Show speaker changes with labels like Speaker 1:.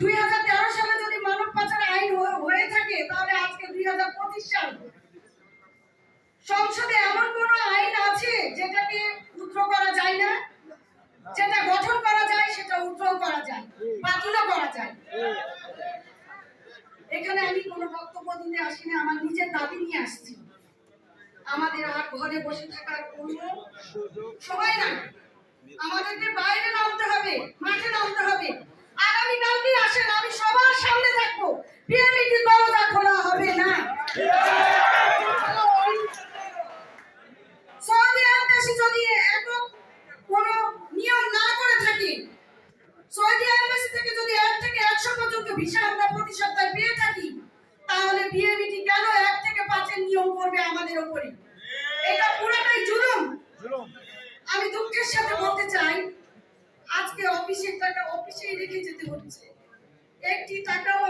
Speaker 1: 2013 সালে যদি মানব পাচার আইন হয়ে থাকে তাহলে আজকে 2025 সাল। সংসদে এমন কোন আইন আছে যেটাকে উদ্ধার করা যায় না? যেটা গঠন করা যায় সেটা উদ্ধার করা যায়, বাতিলও করা যায়। এখানে আমি কোনো বক্তব্য দিতে আসিনি, আমার নিজের দাবি নিয়ে আসছি। আমাদের আর ঘরে বসে থাকার কোনো সময় নাই, আমাদেরকে বাইরে নামতে হবে, মাঠে নামতে হবে। আগামীকালকে আসেন, আমি সবার সামনে থাকবো, বিএনপির দরজা খোলা হবে না। সৌদি আরব দেশে যদি একক কোনো নিয়ম না করে থাকি, সৌদি এম্বাসি থেকে যদি 1 থেকে 100 পর্যন্ত ভিসা আমরা প্রতি সপ্তাহে পেয়ে থাকি, তাহলে বিএনপি কেন 1 থেকে 5 এর নিয়ম করবে আমাদের উপরে? এটা পুরোটাই জুলুম। আমি দুঃখের সাথে বলতে চাই, আজকে অফিসের টাকা অফিসেই রেখে যেতে হচ্ছে, একটি টাকাও